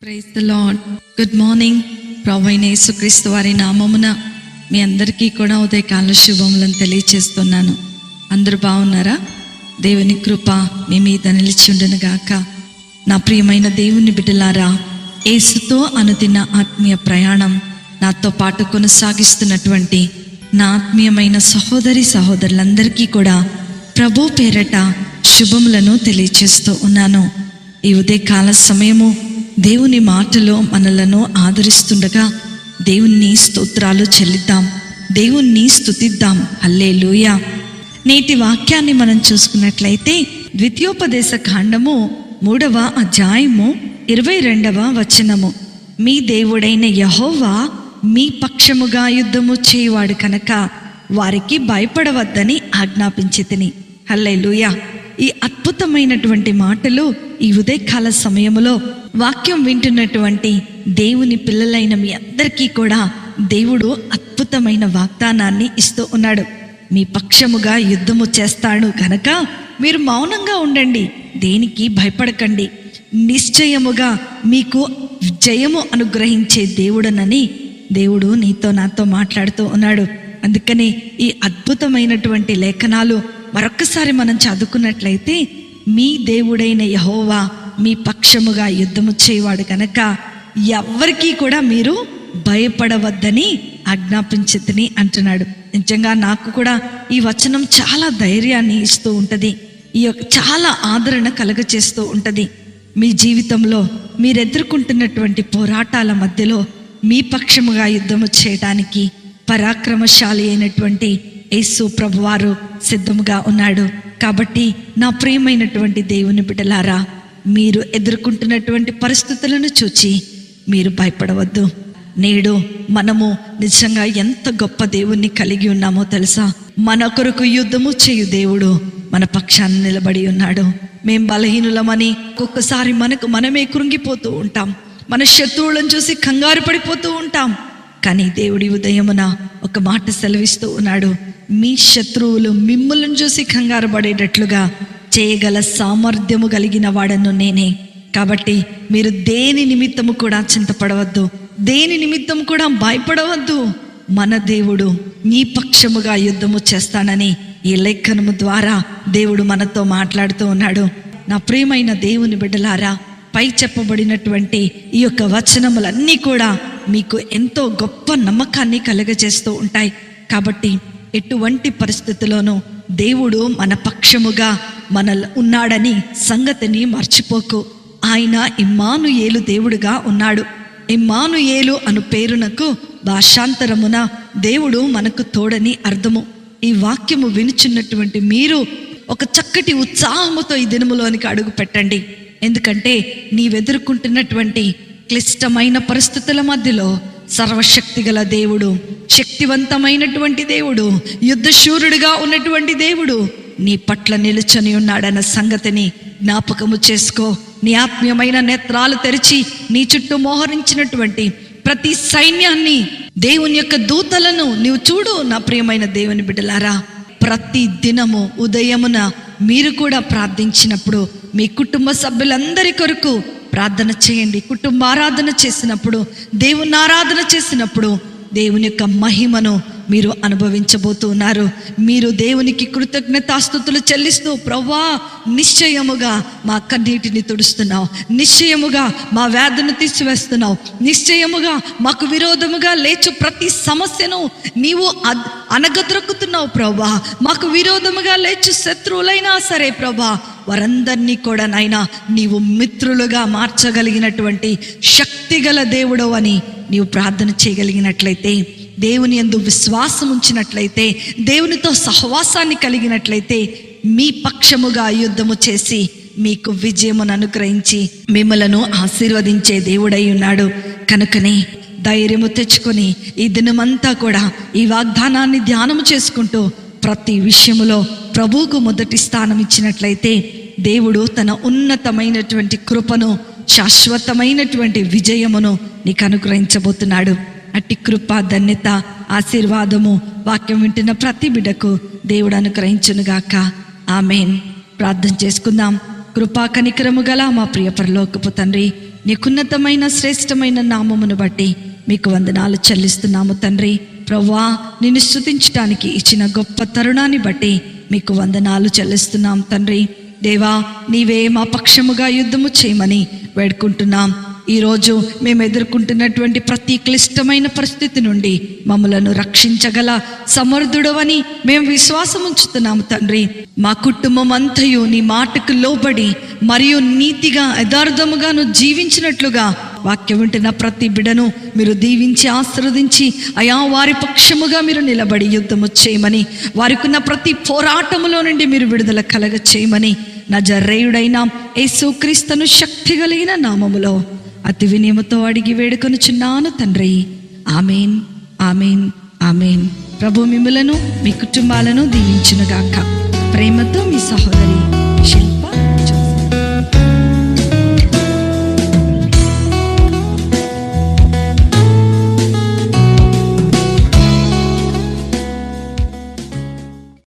Praise the lord. Good morning. ప్రభువైన యేసుక్రీస్తు వారి నామమున మీ అందరికీ కూడా ఉదయకాల శుభములను తెలియచేస్తున్నాను. అందరూ బాగున్నారా? దేవుని కృప మీ మీద నిలిచి ఉండును గాక. నా ప్రియమైన దేవుని బిడ్డలారా, యేసుతో అనుదిన ఆత్మీయ ప్రయాణం నాతో పాటు కొనసాగిస్తున్నటువంటి నా ఆత్మీయమైన సహోదరి సహోదరులందరికీ కూడా ప్రభు పేరట శుభములను తెలియచేస్తూ ఉన్నాను. ఈ ఉదయకాల సమయము దేవుని మాటలో మనలను ఆదరిస్తుండగా దేవుని స్తోత్రాలు చెల్లిద్దాం, దేవుణ్ణి స్తుతిద్దాం. హల్లెలూయా. నేటి వాక్యాన్ని మనం చూసుకున్నట్లయితే ద్వితీయోపదేశ కాండము 3వ అధ్యాయము 22వ వచనము. మీ దేవుడైన యెహోవా మీ పక్షముగా యుద్ధము చేయువాడు కనుక వారికి భయపడవద్దని ఆజ్ఞాపించితిని. హల్లెలూయా. ఈ అద్భుతమైనటువంటి మాటలు ఈ ఉదయకాల సమయంలో వాక్యం వింటున్నటువంటి దేవుని పిల్లలైన మీ అందరికీ కూడా దేవుడు అద్భుతమైన వాగ్దానాన్ని ఇస్తూ ఉన్నాడు. మీ పక్షముగా యుద్ధము చేస్తాడు కనుక మీరు మౌనంగా ఉండండి, దేనికి భయపడకండి, నిశ్చయముగా మీకు జయము అనుగ్రహించే దేవుడనని దేవుడు నీతో నాతో మాట్లాడుతూ ఉన్నాడు. అందుకని ఈ అద్భుతమైనటువంటి లేఖనాలు మరొక్కసారి మనం చదువుకున్నట్లయితే, మీ దేవుడైన యెహోవా మీ పక్షముగా యుద్ధము చేయవాడు కనుక ఎవ్వరికీ కూడా మీరు భయపడవద్దని ఆజ్ఞాపించితిని అంటున్నాడు. నిజంగా నాకు కూడా ఈ వచనం చాలా ధైర్యాన్ని ఇస్తూ ఉంటుంది, ఈ యొక్క చాలా ఆదరణ కలుగచేస్తూ ఉంటుంది. మీ జీవితంలో మీరు ఎదుర్కొంటున్నటువంటి పోరాటాల మధ్యలో మీ పక్షముగా యుద్ధము చేయడానికి పరాక్రమశాలి అయినటువంటి యేసు ప్రభువారు సిద్ధముగా ఉన్నాడు. కాబట్టి నా ప్రియమైనటువంటి దేవుని బిడ్డలారా, మీరు ఎదుర్కొంటున్నటువంటి పరిస్థితులను చూచి మీరు భయపడవద్దు. నేడు మనము నిజంగా ఎంత గొప్ప దేవుణ్ణి కలిగి ఉన్నామో తెలుసా? మన కొరకు యుద్ధము చేయు దేవుడు మన పక్షాన నిలబడి ఉన్నాడు. మేం బలహీనులమని ఒక్కొక్కసారి మనకు మనమే కృంగిపోతూ ఉంటాం, మన శత్రువులను చూసి కంగారు పడిపోతూ ఉంటాం. కానీ దేవుడి ఉదయమున ఒక మాట సెలవిస్తూ ఉన్నాడు, మీ శత్రువులు మిమ్ములను చూసి కంగారు పడేటట్లుగా చేయగల సామర్థ్యము కలిగిన వాడను నేనే. కాబట్టి మీరు దేని నిమిత్తము కూడా చింతపడవద్దు, దేని నిమిత్తం కూడా భయపడవద్దు. మన దేవుడు నీ పక్షముగా యుద్ధము చేస్తానని ఈ లేఖనము ద్వారా దేవుడు మనతో మాట్లాడుతూ ఉన్నాడు. నా ప్రియమైన దేవుని బిడ్డలారా, పై చెప్పబడినటువంటి ఈ యొక్క వచనములన్నీ కూడా మీకు ఎంతో గొప్ప నమ్మకాన్ని కలుగజేస్తూ ఉంటాయి. కాబట్టి ఎటువంటి పరిస్థితుల్లోనూ దేవుడు మన పక్షముగా ఉన్నాడని సంగతిని మర్చిపోకు. ఆయన ఇమ్మానుయేలు దేవుడుగా ఉన్నాడు. ఇమ్మానుయేలు అను పేరునకు భాషాంతరమున దేవుడు మనకు తోడని అర్థము. ఈ వాక్యము వినుచున్నటువంటి మీరు ఒక చక్కటి ఉత్సాహముతో ఈ దినములోనికి అడుగు పెట్టండి. ఎందుకంటే నీవెదుర్కొంటున్నటువంటి క్లిష్టమైన పరిస్థితుల మధ్యలో సర్వశక్తి గల దేవుడు, శక్తివంతమైనటువంటి దేవుడు, యుద్ధశూరుడిగా ఉన్నటువంటి దేవుడు నీ పట్ల నిలుచని ఉన్నాడన్న సంగతిని జ్ఞాపకము చేసుకో. నీ ఆత్మీయమైన నేత్రాలు తెరిచి నీ చుట్టూ మోహరించినటువంటి ప్రతి సైన్యాన్ని, దేవుని యొక్క దూతలను నీవు చూడు. నా ప్రియమైన దేవుని బిడ్డలారా, ప్రతి దినము ఉదయమున మీరు కూడా ప్రార్థించినప్పుడు మీ కుటుంబ సభ్యులందరి కొరకు ప్రార్థన చేయండి. కుటుంబ ఆరాధన చేసినప్పుడు, దేవుని ఆరాధన చేసినప్పుడు దేవుని యొక్క మహిమను మీరు అనుభవించబోతున్నారు. మీరు దేవునికి కృతజ్ఞతాస్తుతులు చెల్లిస్తూ, ప్రభువా నిశ్చయముగా మా కన్నీటిని తుడుస్తున్నావు, నిశ్చయముగా మా వ్యాధులను తీసివేస్తున్నావు, నిశ్చయముగా మాకు విరోధముగా లేచు ప్రతి సమస్యను నీవు అనగద్రొక్కుతున్నావు ప్రభువా. మాకు విరోధముగా లేచు శత్రువులైనా సరే ప్రభువా, వారందరినీ కూడా నాయనా నీవు మిత్రులుగా మార్చగలిగినటువంటి శక్తిగల దేవుడు అని నీవు ప్రార్థన చేయగలిగినట్లయితే, దేవుని యందు విశ్వాసం ఉంచినట్లయితే, దేవునితో సహవాసాన్ని కలిగినట్లయితే, మీ పక్షముగా యుద్ధము చేసి మీకు విజయమును అనుగ్రహించి మిమ్మలను ఆశీర్వదించే దేవుడై ఉన్నాడు. కనుకనే ధైర్యము తెచ్చుకొని ఈ దినమంతా కూడా ఈ వాగ్దానాన్ని ధ్యానము చేసుకుంటూ ప్రతి విషయములో ప్రభువుకు మొదటి స్థానం ఇచ్చినట్లయితే దేవుడు తన ఉన్నతమైనటువంటి కృపను, శాశ్వతమైనటువంటి విజయమును నీకు అనుగ్రహించబోతున్నాడు. అట్టి కృప, ధన్యత, ఆశీర్వాదము వాక్యం వింటున్న ప్రతి బిడ్డకు దేవుడు అనుగ్రహించునుగాక. ఆమేన్. ప్రార్థన చేసుకుందాం. కృపా కనికరము గల మా ప్రియ పరలోకపు తండ్రి, నీకున్నతమైన శ్రేష్టమైన నామమును బట్టి మీకు వందనాలు చెల్లిస్తున్నాము తండ్రి. ప్రభువా, నిన్ను స్తుతించడానికి ఇచ్చిన గొప్ప తరుణాన్ని బట్టి మీకు వందనాలు చెల్లిస్తున్నాం తండ్రి. దేవా, నీవే మా పక్షముగా యుద్ధము చేయమని వేడుకుంటున్నాం. ఈరోజు మేము ఎదుర్కొంటున్నటువంటి ప్రతి క్లిష్టమైన పరిస్థితి నుండి మమ్మలను రక్షించగల సమర్థుడవని మేము విశ్వాసం ఉంచుతున్నాము తండ్రి. మా కుటుంబం అంతయు నీ మాటకు లోబడి మరియు నీతిగా యథార్థముగాను జీవించినట్లుగా వాక్యం వింటున్న ప్రతి బిడను మీరు దీవించి ఆశీర్వదించి అయా వారి పక్షముగా మీరు నిలబడి యుద్ధము చేయమని, వారికి ఉన్న ప్రతి పోరాటములో నుండి మీరు విడుదల కలగ చేయమని నజరేయుడైన యేసుక్రీస్తును శక్తి కలిగిన నామములో అతి వినయముతో అడిగి వేడుకొనుచున్నాను తండ్రి. ఆమేన్, ఆమేన్, ఆమేన్. ప్రభు మిమ్ములను మీ కుటుంబాలను దీవించునుగాక. ప్రేమతో మీ సహోదరి